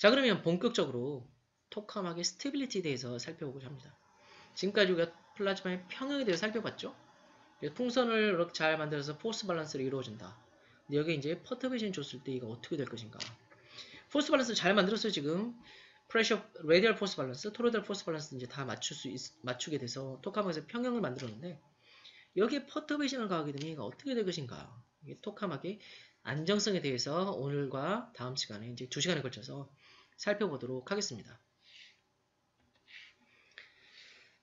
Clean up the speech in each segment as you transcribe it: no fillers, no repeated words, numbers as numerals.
자, 그러면 본격적으로 토카막의 스테빌리티에 대해서 살펴보고자 합니다. 지금까지 우리가 플라즈마의 평형에 대해서 살펴봤죠? 풍선을 이렇게 잘 만들어서 포스 밸런스를 이루어준다. 근데 여기 이제 퍼터베이션이 줬을 때 이거 어떻게 될 것인가? 포스 밸런스를 잘 만들었어요, 지금. 프레셔, 레디얼 포스 밸런스, 토로이달 포스 밸런스 이제 다 맞추게 돼서 토카막에서 평형을 만들었는데, 여기에 퍼터베이션을 가하게 되면 이거 어떻게 될 것인가? 이게 토카막의 안정성에 대해서 오늘과 다음 시간에 이제 2시간에 걸쳐서 살펴보도록 하겠습니다.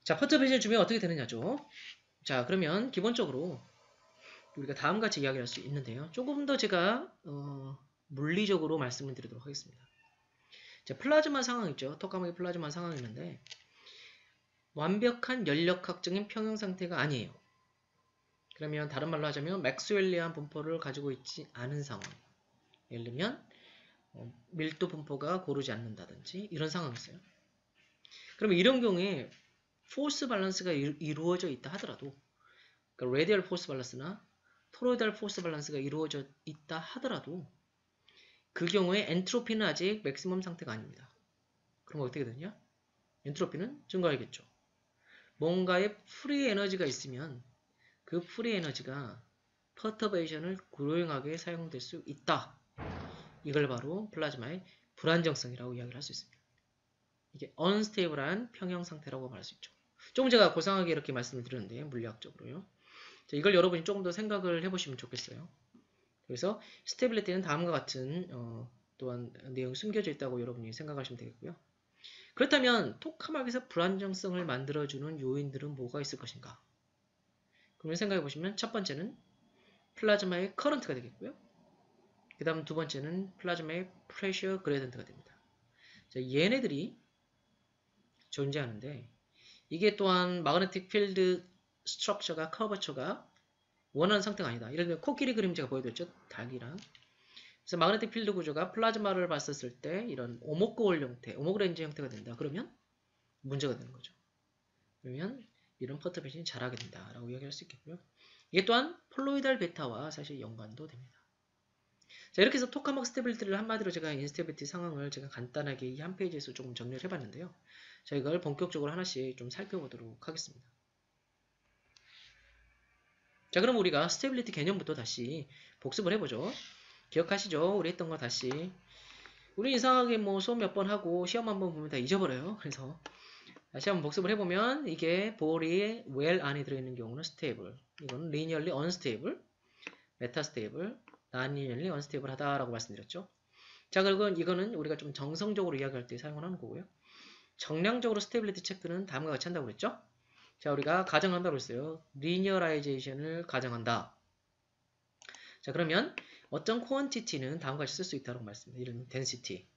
자, 퍼터베이션 주면 어떻게 되느냐죠? 자, 그러면 기본적으로 우리가 다음과 같이 이야기할 수 있는데요. 조금 더 제가 물리적으로 말씀을 드리도록 하겠습니다. 자, 플라즈마 상황 있죠. 토카막의 플라즈마 상황이 있는데 완벽한 연력학적인 평형 상태가 아니에요. 그러면 다른 말로 하자면 맥스웰리안 분포를 가지고 있지 않은 상황. 예를 들면 밀도 분포가 고르지 않는다든지 이런 상황이 있어요. 그러면 이런 경우에 포스 밸런스가 이루어져 있다 하더라도 그러니까 레디얼 포스 밸런스나 토로이달 포스 밸런스가 이루어져 있다 하더라도 그 경우에 엔트로피는 아직 맥시멈 상태가 아닙니다. 그럼 어떻게 되냐? 엔트로피는 증가하겠죠. 뭔가의 프리 에너지가 있으면 그 프리 에너지가 퍼터베이션을 구조형하게 사용될 수 있다. 이걸 바로 플라즈마의 불안정성이라고 이야기를 할 수 있습니다. 이게 언스테이블한 평형 상태라고 말할 수 있죠. 조금 제가 고상하게 이렇게 말씀을 드렸는데 물리학적으로요. 자, 이걸 여러분이 조금 더 생각을 해보시면 좋겠어요. 그래서 스테빌리티는 다음과 같은 또한 내용이 숨겨져 있다고 여러분이 생각하시면 되겠고요. 그렇다면 토카막에서 불안정성을 만들어주는 요인들은 뭐가 있을 것인가? 그러면 생각해 보시면 첫 번째는 플라즈마의 커런트가 되겠고요. 그 다음 두 번째는 플라즈마의 프레셔 그레이던트가 됩니다. 자, 얘네들이 존재하는데 이게 또한 마그네틱 필드 스트럭처가 커버처가 원하는 상태가 아니다. 예를 들면 코끼리 그림 제가 보여드렸죠. 닭이랑. 그래서 마그네틱 필드 구조가 플라즈마를 봤었을 때 이런 오목고울 형태, 오목렌즈 형태가 된다. 그러면 문제가 되는 거죠. 그러면 이런 퍼터베이션이 잘하게 된다라고 이야기할 수 있겠고요. 이게 또한 폴로이달 베타와 사실 연관도 됩니다. 자, 이렇게 해서 토카막 스테빌리티를 한마디로 제가 인스테빌리티 상황을 제가 간단하게 이 한 페이지에서 조금 정리를 해봤는데요. 자, 이걸 본격적으로 하나씩 좀 살펴보도록 하겠습니다. 자, 그럼 우리가 스테빌리티 개념부터 다시 복습을 해보죠. 기억하시죠? 우리 했던 거 다시. 우리 이상하게 뭐 수업 몇 번 하고 시험 한번 보면 다 잊어버려요. 그래서 다시 한번 복습을 해보면 이게 볼이 well 안에 들어있는 경우는 stable, 이거는 linearly unstable, metastable, non-linearly unstable 하다라고 말씀드렸죠. 자, 그리고 이거는 우리가 좀 정성적으로 이야기할 때 사용을 하는 거고요. 정량적으로 스테빌리티 체크는 다음과 같이 한다고 그랬죠. 자, 우리가 가정한다고 했어요. 리니어라이제이션을 가정한다. 자, 그러면 어떤 퀀티티는 다음과 같이 쓸 수 있다고 말씀드립니다. 이런 density.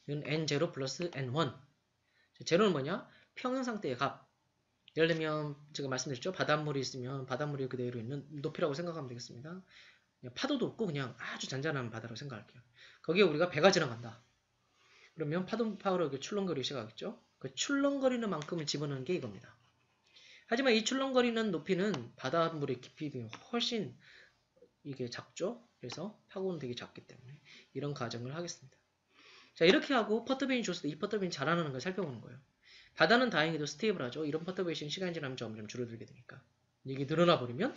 이건 n0 플러스 n1. 자, 제로는 뭐냐? 평형 상태의 값. 예를 들면 제가 말씀드렸죠. 바닷물이 있으면 바닷물이 그대로 있는 높이라고 생각하면 되겠습니다. 파도도 없고 그냥 아주 잔잔한 바다라고 생각할게요. 거기에 우리가 배가 지나간다. 그러면 파도로 이렇게 출렁거리기 시작하겠죠. 그 출렁거리는 만큼을 집어넣는 게 이겁니다. 하지만 이 출렁거리는 높이는 바닷물의 깊이 비해 훨씬 이게 작죠. 그래서 파고는 되게 작기 때문에 이런 가정을 하겠습니다. 자, 이렇게 하고 퍼터베이션이 줬을 때 이 퍼터베이션이 잘하는 걸 살펴보는 거예요. 바다는 다행히도 스테이블하죠. 이런 퍼터베이션 시간이 지나면 점점 줄어들게 되니까. 이게 늘어나 버리면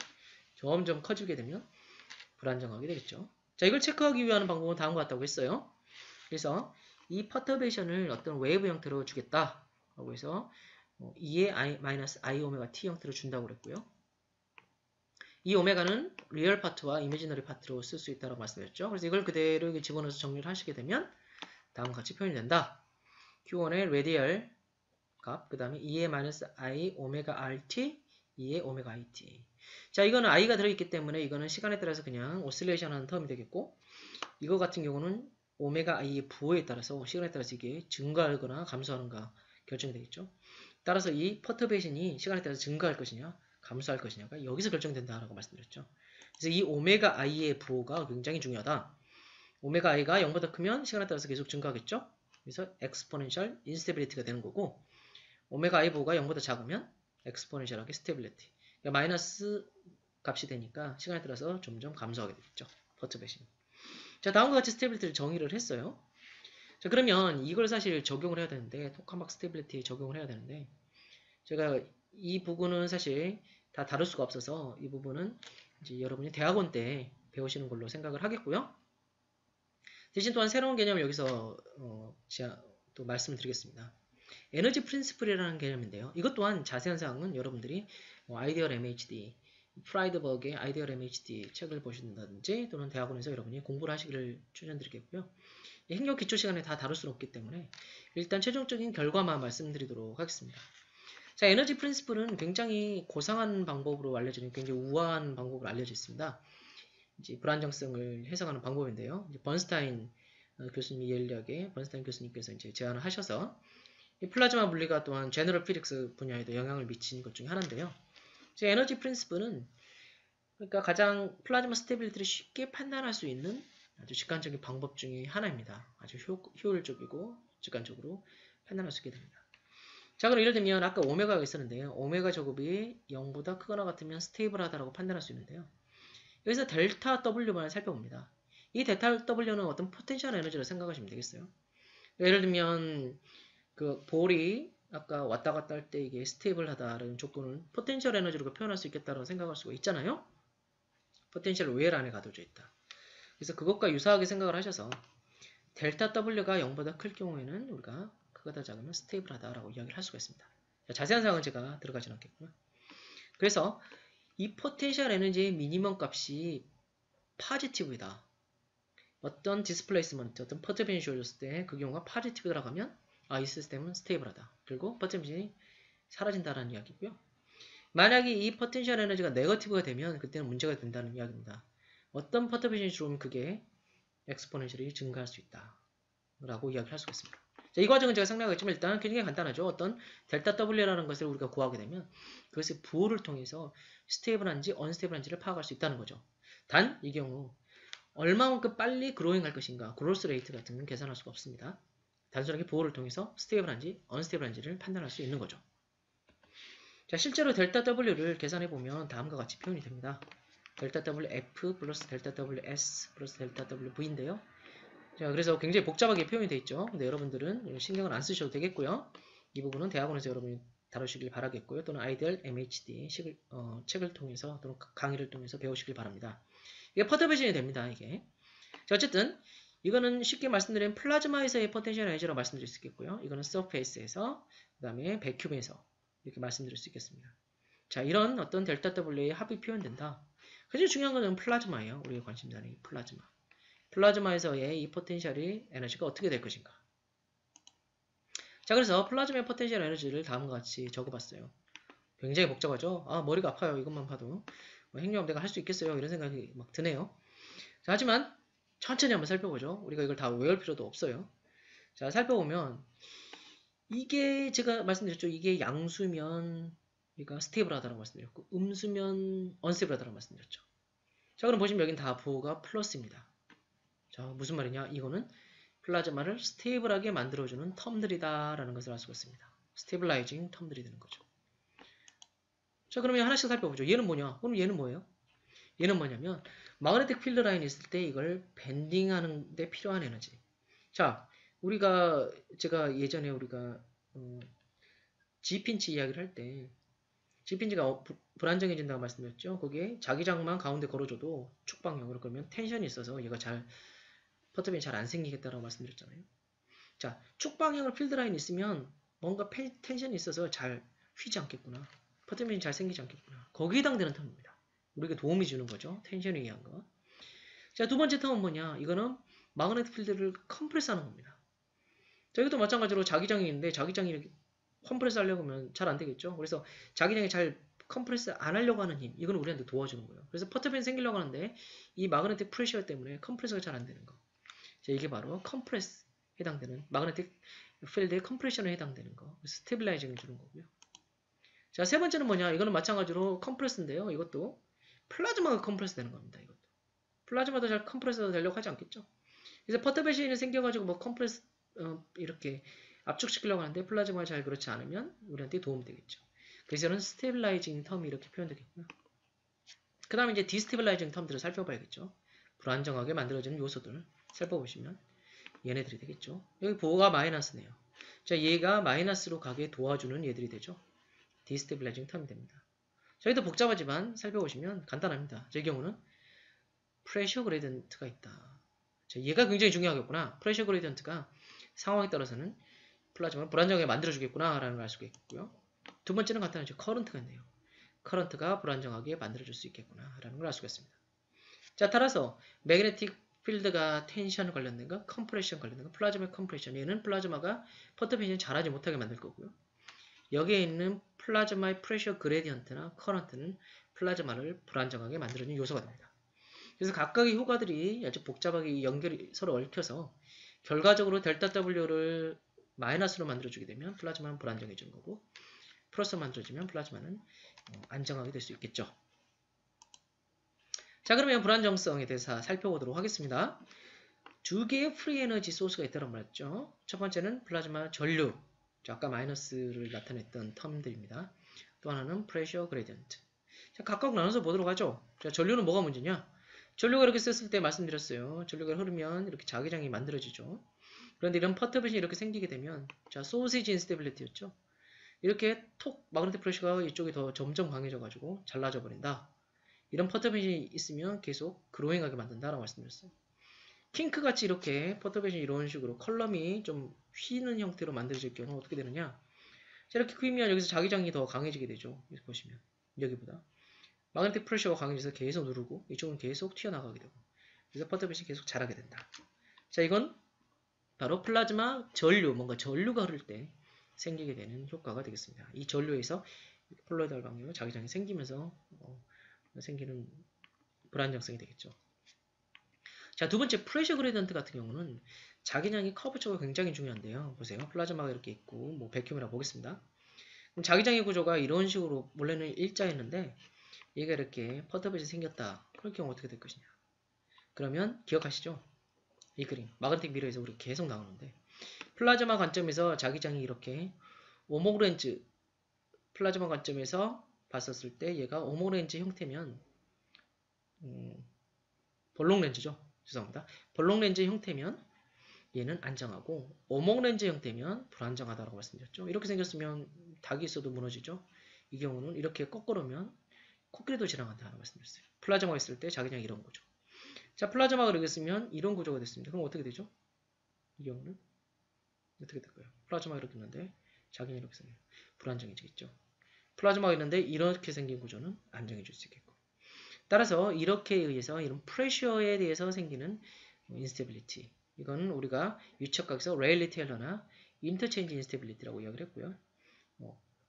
점점 커지게 되면 불안정하게 되겠죠. 자, 이걸 체크하기 위한 방법은 다음과 같다고 했어요. 그래서 이 퍼터베이션을 어떤 웨이브 형태로 주겠다. 라고 해서 2의 i 오메가 t 형태로 준다고 그랬고요. 이 오메가는 리얼 파트와 이미지너리 파트로 쓸 수 있다고 말씀드렸죠. 그래서 이걸 그대로 집어넣어서 정리를 하시게 되면 다음과 같이 표현이 된다. Q1의 레디얼 값, 그 다음에 2의 i 오메가 rt, 2의 오메가 it. 자, 이거는 i가 들어있기 때문에 이거는 시간에 따라서 그냥 오실레이션 하는 텀이 되겠고, 이거 같은 경우는 오메가 i의 부호에 따라서 시간에 따라서 이게 증가하거나 감소하는가 결정이 되겠죠. 따라서 이 퍼터베이션이 시간에 따라서 증가할 것이냐 감소할 것이냐가 여기서 결정된다라고 말씀드렸죠. 그래서 이 오메가 i의 부호가 굉장히 중요하다. 오메가 i가 0보다 크면 시간에 따라서 계속 증가하겠죠. 그래서 exponential instability가 되는 거고, 오메가 i 부호가 0보다 작으면 exponential하게 stability. 그러니까 마이너스 값이 되니까 시간에 따라서 점점 감소하게 되겠죠. 퍼터베이션. 자, 다음과 같이 스테빌리티를 정의를 했어요. 자, 그러면 이걸 사실 적용을 해야 되는데, 토카막 스테빌리티 적용을 해야 되는데, 제가 이 부분은 사실 다 다룰 수가 없어서 이 부분은 이제 여러분이 대학원 때 배우시는 걸로 생각을 하겠고요. 대신 또한 새로운 개념을 여기서 제가 또 말씀을 드리겠습니다. 에너지 프린시플이라는 개념인데요. 이것 또한 자세한 사항은 여러분들이 아이디얼 MHD, 프라이드버그의 아이디얼 MHD 책을 보신다든지 또는 대학원에서 여러분이 공부를 하시기를 추천드리겠고요. 행정 기초 시간에 다 다룰 수는 없기 때문에 일단 최종적인 결과만 말씀드리도록 하겠습니다. 자, 에너지 프린시플은 굉장히 고상한 방법으로 알려지는 굉장히 우아한 방법으로 알려져 있습니다. 이제 불안정성을 해석하는 방법인데요. 이제 번스타인 교수님 이해력의 번스타인 교수님께서 이제 제안을 하셔서 이 플라즈마 물리가 또한 제너럴 피직스 분야에도 영향을 미치는 것 중에 하나인데요. 이제 에너지 프린시플은 그러니까 가장 플라즈마 스테빌리티를 쉽게 판단할 수 있는 아주 직관적인 방법 중에 하나입니다. 아주 효율적이고 직관적으로 판단할 수 있게 됩니다. 자, 그럼 예를 들면 아까 오메가가 있었는데요. 오메가 제곱이 0보다 크거나 같으면 스테이블하다라고 판단할 수 있는데요. 여기서 델타 W만 살펴봅니다. 이 델타 W는 어떤 포텐셜 에너지로 생각하시면 되겠어요. 예를 들면 그 볼이 아까 왔다 갔다 할 때 이게 스테이블하다라는 조건을 포텐셜 에너지로 표현할 수 있겠다고 생각할 수가 있잖아요. 포텐셜 웨일 안에 가둬져 있다. 그래서 그것과 유사하게 생각을 하셔서 델타 W가 0보다 클 경우에는 우리가 크거나 작으면 스테이블하다라고 이야기를 할 수가 있습니다. 자, 자세한 사항은 제가 들어가진 않겠고요. 그래서 이 포텐셜 에너지의 미니멈 값이 파지티브이다. 어떤 디스플레이스먼트, 어떤 퍼터벤션을 줬을 때 그 경우가 파지티브 들어가면 이 시스템은 스테이블하다. 그리고 퍼터벤션이 사라진다는 이야기고요. 만약에 이 포텐셜 에너지가 네거티브가 되면 그때는 문제가 된다는 이야기입니다. 어떤 퍼터벤션이 들어오면 그게 엑스포넨셜이 증가할 수 있다. 라고 이야기를 할 수가 있습니다. 자, 이 과정은 제가 상당하겠지만 일단 굉장히 간단하죠. 어떤 델타 W라는 것을 우리가 구하게 되면 그것의 부호를 통해서 스테이블한지 언스테이블한지를 파악할 수 있다는 거죠. 단 이 경우 얼마만큼 빨리 그로잉 할 것인가 그로스 레이트 같은 건 계산할 수가 없습니다. 단순하게 부호를 통해서 스테이블한지 언스테이블한지를 판단할 수 있는 거죠. 자, 실제로 델타 W를 계산해 보면 다음과 같이 표현이 됩니다. 델타 WF 플러스 델타 WS 플러스 델타 WV인데요. 자, 그래서 굉장히 복잡하게 표현이 되어 있죠. 근데 여러분들은 신경을 안 쓰셔도 되겠고요. 이 부분은 대학원에서 여러분이 다루시길 바라겠고요. 또는 아이디얼 MHD 책을 통해서 또는 강의를 통해서 배우시길 바랍니다. 이게 퍼터베이션이 됩니다. 이게. 자, 어쨌든 이거는 쉽게 말씀드리면 플라즈마에서의 포텐셜 에너지라고 말씀드릴 수 있겠고요. 이거는 서페이스에서 그 다음에 백큐브에서 이렇게 말씀드릴 수 있겠습니다. 자, 이런 어떤 델타 W의 합이 표현된다. 가장 중요한 것은 플라즈마예요. 우리의 관심사는 플라즈마. 플라즈마에서의 이 포텐셜이 에너지가 어떻게 될 것인가. 자, 그래서 플라즈마의 포텐셜 에너지를 다음과 같이 적어봤어요. 굉장히 복잡하죠? 머리가 아파요. 이것만 봐도. 행정업 내가 할 수 있겠어요. 이런 생각이 막 드네요. 자, 하지만 천천히 한번 살펴보죠. 우리가 이걸 다 외울 필요도 없어요. 자, 살펴보면 이게 제가 말씀드렸죠. 이게 양수면 그러니까 스테이블하다라고 말씀드렸고 음수면 언스테이블하다라고 말씀드렸죠. 자, 그럼 보시면 여긴 다 부호가 플러스입니다. 자, 무슨 말이냐? 이거는 플라즈마를 스테이블하게 만들어주는 텀들이다 라는 것을 알 수가 있습니다. 스테이블라이징 텀들이 되는 거죠. 자, 그러면 하나씩 살펴보죠. 얘는 뭐냐? 그럼 얘는 뭐예요? 얘는 뭐냐면 마그네틱 필드 라인이 있을 때 이걸 밴딩하는 데 필요한 에너지. 자, 제가 예전에 우리가 G핀치 이야기를 할 때 G핀치가 불안정해진다고 말씀드렸죠. 거기에 자기장만 가운데 걸어줘도 축방형으로 그러면 텐션이 있어서 얘가 퍼터빈이 잘 안 생기겠다라고 말씀드렸잖아요. 자, 축방형을 필드라인이 있으면 뭔가 텐션이 있어서 잘 휘지 않겠구나. 퍼터빈이 잘 생기지 않겠구나. 거기에 해당되는 텀입니다. 우리에게 도움이 주는 거죠. 텐션에 의한 거. 자, 두 번째 텀은 뭐냐? 이거는 마그네틱 필드를 컴프레스하는 겁니다. 자, 이것도 마찬가지로 자기장이 있는데 자기장이 이렇게 컴프레스 하려고 하면 잘 안 되겠죠. 그래서 자기장이 잘 컴프레스 안 하려고 하는 힘, 이건 우리한테 도와주는 거예요. 그래서 퍼터빈이 생기려고 하는데 이 마그네틱 프레셔 때문에 컴프레스가 잘 안 되는 거. 자, 이게 바로 컴프레스 해당되는 마그네틱 필드의 컴프레션에 해당되는 거. 스테빌라이징을 주는 거고요. 자, 세 번째는 뭐냐? 이거는 마찬가지로 컴프레스인데요. 이것도 플라즈마가 컴프레스 되는 겁니다. 이것도 플라즈마도 잘 컴프레스 되려고 하지 않겠죠. 그래서 퍼터베이션이 생겨가지고 뭐 컴프레스 이렇게 압축시키려고 하는데 플라즈마가 잘 그렇지 않으면 우리한테 도움이 되겠죠. 그래서 이는 스테빌라이징 텀이 이렇게 표현되겠고요. 그 다음에 이제 디스테빌라이징 텀들을 살펴봐야겠죠. 불안정하게 만들어지는 요소들 살펴보시면 얘네들이 되겠죠. 여기 보호가 마이너스네요. 자, 얘가 마이너스로 가게 도와주는 얘들이 되죠. 디스테빌라이징 텀이 됩니다. 저희도 복잡하지만 살펴보시면 간단합니다. 제 경우는 프레셔 그레디언트가 있다. 자, 얘가 굉장히 중요하겠구나. 프레셔 그레디언트가 상황에 따라서는 플라즈마를 불안정하게 만들어주겠구나 라는 걸 알 수가 있고요. 두 번째는 간단하죠. 커런트가 있네요. 커런트가 불안정하게 만들어줄 수 있겠구나 라는 걸 알 수가 있습니다. 자, 따라서 매그네틱 필드가 텐션 관련된가, 컴프레션 관련된가, 플라즈마 컴프레션. 얘는 플라즈마가 퍼터페이션 잘하지 못하게 만들 거고요. 여기에 있는 플라즈마의 프레셔 그레디언트나 커런트는 플라즈마를 불안정하게 만들어주는 요소가 됩니다. 그래서 각각의 효과들이 아주 복잡하게 연결이 서로 얽혀서 결과적으로 델타 W를 마이너스로 만들어주게 되면 플라즈마는 불안정해지는 거고, 플러스로 만들어지면 플라즈마는 안정하게 될 수 있겠죠. 자, 그러면 불안정성에 대해서 살펴보도록 하겠습니다. 두 개의 프리 에너지 소스가 있다고 말했죠. 첫 번째는 플라즈마 전류, 아까 마이너스를 나타냈던 텀들입니다. 또 하나는 프레셔 그레디언트. 자, 각각 나눠서 보도록 하죠. 자, 전류는 뭐가 문제냐? 전류가 이렇게 썼을 때 말씀드렸어요. 전류가 흐르면 이렇게 자기장이 만들어지죠. 그런데 이런 퍼터빗이 이렇게 생기게 되면, 자, 소시지 인스테빌리티였죠. 이렇게 톡 마그네틱 프레셔가 이쪽이 더 점점 강해져가지고 잘라져 버린다. 이런 퍼터빗이 있으면 계속 그로잉하게 만든다라고 말씀드렸어요. 킹크같이 이렇게 퍼터빗이 이런 식으로 컬럼이 좀 휘는 형태로 만들어질 경우 어떻게 되느냐? 자, 이렇게 휘면 여기서 자기장이 더 강해지게 되죠. 여기서 보시면 여기보다 마그네틱 프레셔가 강해져서 계속 누르고 이쪽은 계속 튀어나가게 되고, 그래서 퍼터빗이 계속 자라게 된다. 자, 이건 바로 플라즈마 전류, 뭔가 전류가 흐를 때 생기게 되는 효과가 되겠습니다. 이 전류에서 폴로이달 방향으로 자기장이 생기면서 생기는 불안정성이 되겠죠. 자, 두 번째 프레셔 그레디언트 같은 경우는 자기장의 커브처가 굉장히 중요한데요. 보세요. 플라즈마가 이렇게 있고 뭐 백큐음이라고 보겠습니다. 그럼 자기장의 구조가 이런 식으로 원래는 일자였는데 얘가 이렇게 퍼터빗이 생겼다. 그럴 경우 어떻게 될 것이냐. 그러면 기억하시죠? 이 그림 마그네틱 미러에서 우리 계속 나오는데, 플라즈마 관점에서 자기장이 이렇게 오목렌즈, 플라즈마 관점에서 봤었을 때 얘가 오목렌즈 형태면 볼록렌즈죠. 죄송합니다. 볼록렌즈 형태면 얘는 안정하고, 오목렌즈 형태면 불안정하다고 말씀드렸죠. 이렇게 생겼으면 닭이 있어도 무너지죠. 이 경우는 이렇게 거꾸로면 코끼리도 지나간다고 말씀드렸어요. 플라즈마가 있을 때 자기장이 이런 거죠. 자, 플라즈마가 이렇게 쓰면 이런 구조가 됐습니다. 그럼 어떻게 되죠? 이 경우는 어떻게 될까요? 플라즈마가 이렇게 있는데 자기장이 이렇게 생겨요. 불안정해지겠죠. 플라즈마가 있는데 이렇게 생긴 구조는 안정해질 수 있겠고, 따라서 이렇게 의해서 이런 프레셔에 대해서 생기는 인스테빌리티, 이거는 우리가 유척각에서 레일리 테일러나 인터체인지 인스테빌리티라고 이야기를 했고요.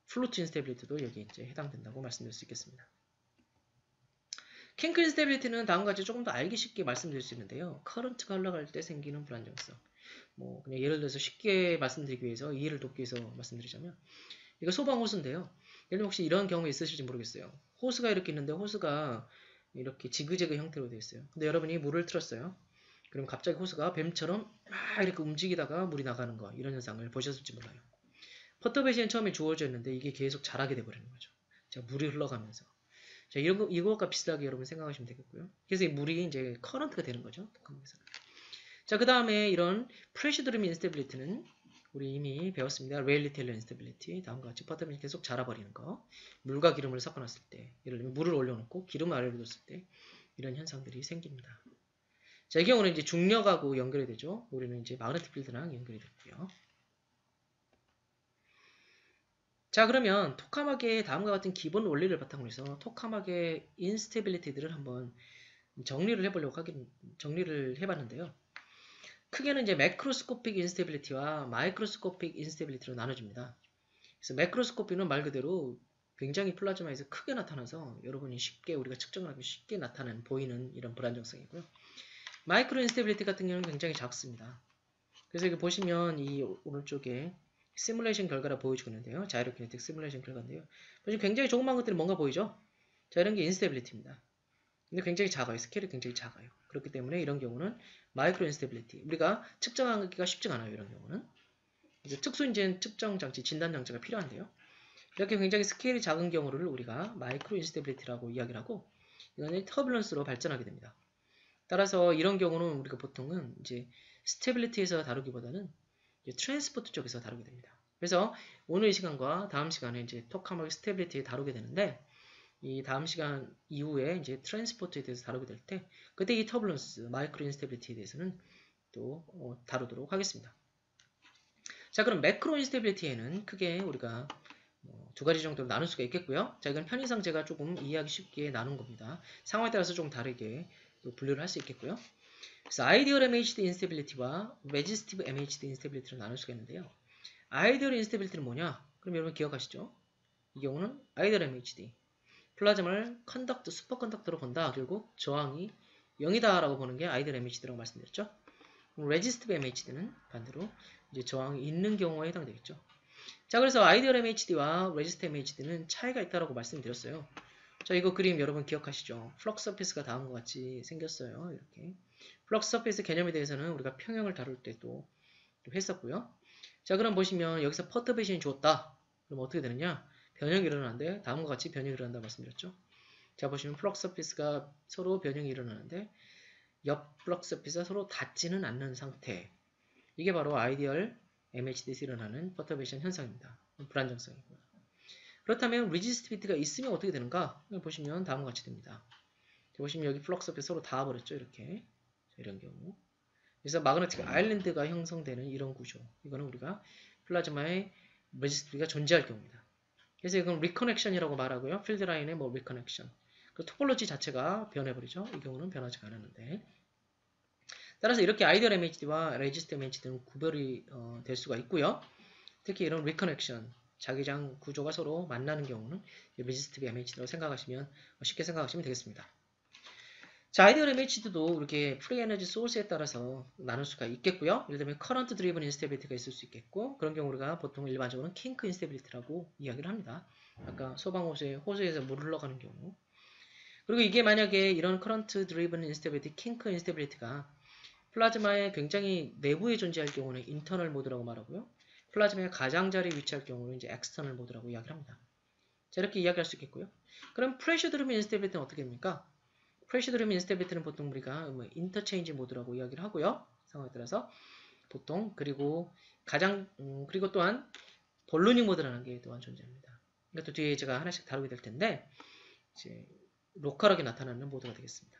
플루트 인스테빌리티도 여기에 이제 해당된다고 말씀드릴 수 있겠습니다. 킹크 인스테빌리티는 다음과 같이 조금 더 알기 쉽게 말씀드릴 수 있는데요. 커런트가 흘러갈 때 생기는 불안정성. 그냥 예를 들어서 쉽게 말씀드리기 위해서 이해를 돕기 위해서 말씀드리자면, 이거 소방 호스인데요. 예를 들면 혹시 이런 경우 있으실지 모르겠어요. 호스가 이렇게 있는데 호스가 이렇게 지그재그 형태로 되어 있어요. 근데 여러분이 물을 틀었어요. 그럼 갑자기 호스가 뱀처럼 막 이렇게 움직이다가 물이 나가는 거, 이런 현상을 보셨을지 몰라요. 퍼터베이션이 처음에 주어져 있는데 이게 계속 자라게 돼버리는 거죠. 자, 물이 흘러가면서. 자, 이것과 비슷하게 여러분 생각하시면 되겠고요. 그래서 이 물이 이제 커런트가 되는 거죠. 자, 그 다음에 이런 프레셔 드림 인스테빌리티는 우리 이미 배웠습니다. 레일리 테일러 인스테빌리티. 다음과 같이 퍼터베이션이 계속 자라버리는 거. 물과 기름을 섞어놨을 때, 예를 들면 물을 올려놓고 기름을 아래로 뒀을 때 이런 현상들이 생깁니다. 자, 이 경우는 이제 중력하고 연결이 되죠. 우리는 이제 마그네틱 필드랑 연결이 됐고요. 자, 그러면 토카막의 다음과 같은 기본 원리를 바탕으로 해서 토카막의 인스테빌리티들을 한번 정리를 해봤는데요. 크게는 이제 매크로스코픽 인스테빌리티와 마이크로스코픽 인스테빌리티로 나눠집니다. 그래서 매크로스코픽은 말 그대로 굉장히 플라즈마에서 크게 나타나서 여러분이 쉽게 우리가 측정을 하기 쉽게 나타나는 보이는 이런 불안정성이고요. 마이크로 인스테빌리티 같은 경우는 굉장히 작습니다. 그래서 여기 보시면 이 오른쪽에 시뮬레이션 결과를 보여주고 있는데요. 자이로키네틱 시뮬레이션 결과인데요. 보시면 굉장히 조그만 것들이 뭔가 보이죠? 자, 이런 게 인스테빌리티입니다. 근데 굉장히 작아요. 스케일이 굉장히 작아요. 그렇기 때문에 이런 경우는 마이크로 인스테빌리티. 우리가 측정하기가 쉽지 않아요. 이런 경우는. 그래서 특수인진 측정 장치, 진단 장치가 필요한데요. 이렇게 굉장히 스케일이 작은 경우를 우리가 마이크로 인스테빌리티라고 이야기를 하고, 이거는 터뷸런스로 발전하게 됩니다. 따라서 이런 경우는 우리가 보통은 이제 스테빌리티에서 다루기보다는 이제 트랜스포트 쪽에서 다루게 됩니다. 그래서 오늘 이 시간과 다음 시간에 이제 토카마르 스테빌리티 다루게 되는데 이 다음 시간 이후에 이제 트랜스포트에 대해서 다루게 될 때 그때 이 터블런스, 마이크로 인스테빌리티에 대해서는 또 다루도록 하겠습니다. 자, 그럼 매크로 인스테빌리티에는 크게 우리가 두 가지 정도로 나눌 수가 있겠고요. 자, 이건 편의상 제가 조금 이해하기 쉽게 나눈 겁니다. 상황에 따라서 좀 다르게 또 분류를 할 수 있겠고요. 그래서 아이디얼 MHD 인스테빌리티와 레지스티브 MHD 인스테빌리티로 나눌 수가 있는데요. 아이디얼 인스테빌리티는 뭐냐? 그럼 여러분 기억하시죠? 이 경우는 아이디얼 MHD 플라즈마를 컨덕트, 슈퍼컨덕터로 본다. 결국 저항이 0이다 라고 보는 게 아이디얼 MHD라고 말씀드렸죠. 레지스티브 MHD는 반대로 이제 저항이 있는 경우에 해당되겠죠. 자, 그래서 아이디얼 MHD와 레지스티브 MHD는 차이가 있다라고 말씀드렸어요. 자, 이거 그림 여러분 기억하시죠? 플럭스 서피스가 다음과 같이 생겼어요. 이렇게. 플럭스 서피스 개념에 대해서는 우리가 평형을 다룰 때도 했었고요. 자, 그럼 보시면 여기서 퍼터베이션이 줬다. 그럼 어떻게 되느냐? 변형이 일어나는데 다음과 같이 변형이 일어난다고 말씀드렸죠. 자, 보시면 플럭스 서피스가 서로 변형이 일어나는데 옆 플럭스 서피스가 서로 닿지는 않는 상태. 이게 바로 아이디얼 MHD에서 일어나는 퍼터베이션 현상입니다. 불안정성이고요. 그렇다면 레지스티비티가 있으면 어떻게 되는가? 보시면 다음과 같이 됩니다. 보시면 여기 플럭스 서피스 서로 닿아버렸죠. 이렇게. 이런 경우. 그래서 마그네틱 아일랜드가 형성되는 이런 구조. 이거는 우리가 플라즈마의 레지스티비티가 존재할 경우입니다. 그래서 이건 리커넥션이라고 말하고요. 필드 라인의 뭐 리커넥션. 그 토폴로지 자체가 변해버리죠. 이 경우는 변하지가 않았는데. 따라서 이렇게 아이디얼 MHD와 레지스티브 MHD는 구별이 될 수가 있고요. 특히 이런 리커넥션, 자기장 구조가 서로 만나는 경우는 레지스티브 MHD라고 생각하시면 쉽게 생각하시면 되겠습니다. 자, 아이디얼 MHD도 이렇게 프리 에너지 소스에 따라서 나눌 수가 있겠고요. 예를 들면 커런트 드리븐 인스테빌리티가 있을 수 있겠고 그런 경우 우리가 보통 일반적으로는 킹크 인스테빌리티라고 이야기를 합니다. 아까 호수에서 물 흘러가는 경우. 그리고 이게 만약에 이런 커런트 드리븐 인스테빌리티, 킹크 인스테빌리티가 플라즈마의 굉장히 내부에 존재할 경우는 인터널 모드라고 말하고요. 플라즈마의 가장자리에 위치할 경우는 이제 엑스터널 모드라고 이야기를 합니다. 자, 이렇게 이야기할 수 있겠고요. 그럼 프레셔 드리븐 인스테빌리티는 어떻게 됩니까? 프레셔 드리븐 인스테빌리티는 보통 우리가 인터체인지 모드라고 이야기를 하고요. 상황에 따라서 보통 그리고 그리고 또한 볼로닉 모드라는 게 또한 존재합니다. 이것도 뒤에 제가 하나씩 다루게 될 텐데 이제 로컬하게 나타나는 모드가 되겠습니다.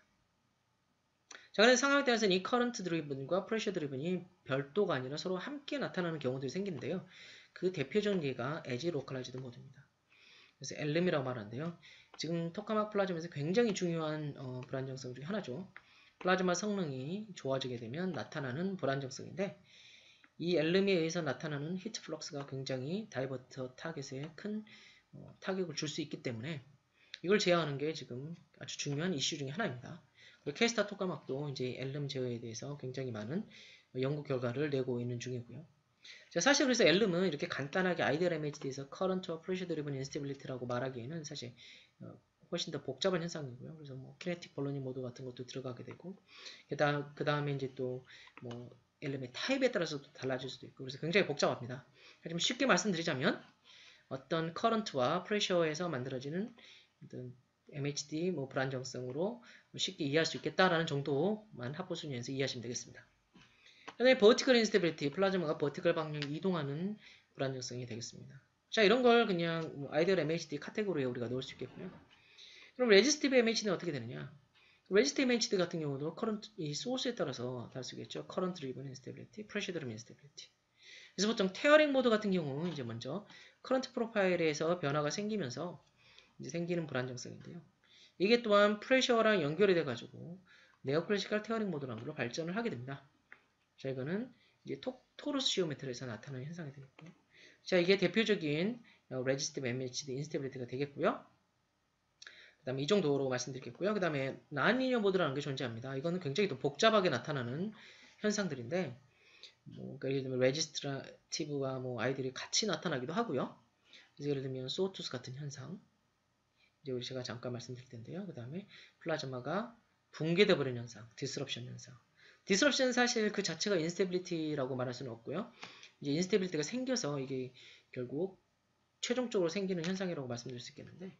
자, 그래서 상황에 따라서는 이 커런트 드리븐과 프레셔 드리븐이 별도가 아니라 서로 함께 나타나는 경우들이 생기는데요. 그 대표적인 예가 에지 로컬라이즈드 모드입니다. 그래서 엘름이라고 말하는데요. 지금 토카막 플라즈마에서 굉장히 중요한 불안정성 중에 하나죠. 플라즈마 성능이 좋아지게 되면 나타나는 불안정성인데 이 엘름에 의해서 나타나는 히트 플럭스가 굉장히 다이버터 타겟에 큰 타격을 줄 수 있기 때문에 이걸 제어하는 게 지금 아주 중요한 이슈 중에 하나입니다. 케이스타 토카막도 이제 엘름 제어에 대해서 굉장히 많은 연구 결과를 내고 있는 중이고요. 자, 사실 그래서 엘름은 이렇게 간단하게 아이디얼 MHD에서 커런트와 프레셔 드리븐 인스테빌리티라고 말하기에는 사실 훨씬 더 복잡한 현상이고요. 그래서 뭐 키네틱 볼로닉 모드 같은 것도 들어가게 되고 그 다음에 이제 또 뭐 엘름의 타입에 따라서 또 달라질 수도 있고 그래서 굉장히 복잡합니다. 하지만 쉽게 말씀드리자면 어떤 커런트와 프레셔에서 만들어지는 어떤 MHD 뭐 불안정성으로 쉽게 이해할 수 있겠다라는 정도만 합보순위에서 이해하시면 되겠습니다. 그다음에 버티컬 인스테빌리티, 플라즈마가 버티컬 방향 이동하는 불안정성이 되겠습니다. 자, 이런 걸 그냥 아이디얼 MHD 카테고리에 우리가 넣을 수 있겠고요. 그럼 레지스티브 MHD는 어떻게 되느냐? 레지스티브 MHD 같은 경우도 커런트 이 소스에 따라서 다를 수 있겠죠. 커런트 드리븐 인스테빌리티, 프레셔 드리븐 인스테빌리티. 그래서 보통 테어링 모드 같은 경우 이제 먼저 커런트 프로파일에서 변화가 생기면서 이제 생기는 불안정성인데요. 이게 또한 프레셔랑 연결이 돼가지고 네오클래시컬 테어링 모드라는 걸로 발전을 하게 됩니다. 자, 이거는 이제 토루스 지오메트리에서 나타나는 현상이 되겠고요. 자, 이게 대표적인 레지스티브 MHD 인스테빌리티가 되겠고요. 그 다음에 이 정도로 말씀드리겠고요. 그 다음에 난리니어 모드라는 게 존재합니다. 이거는 굉장히 더 복잡하게 나타나는 현상들인데 뭐, 예를 들면 레지스티브와 뭐 아이들이 같이 나타나기도 하고요. 그래서 예를 들면 소투스 같은 현상 이제 우리 제가 잠깐 말씀드릴 텐데요. 그 다음에 플라즈마가 붕괴돼 버리는 현상, 디스럽션 현상. 디스럽션은 사실 그 자체가 인스테빌리티라고 말할 수는 없고요. 이제 인스테빌리티가 생겨서 이게 결국 최종적으로 생기는 현상이라고 말씀드릴 수 있겠는데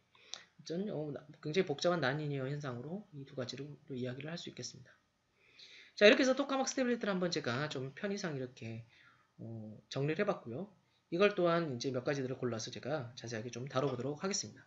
저는 굉장히 복잡한 난리니어 현상으로 이 두 가지로 이야기를 할 수 있겠습니다. 자, 이렇게 해서 토카막 스테빌리티를 한번 제가 좀 편의상 이렇게 정리를 해봤고요. 이걸 또한 이제 몇 가지들을 골라서 제가 자세하게 좀 다뤄보도록 하겠습니다.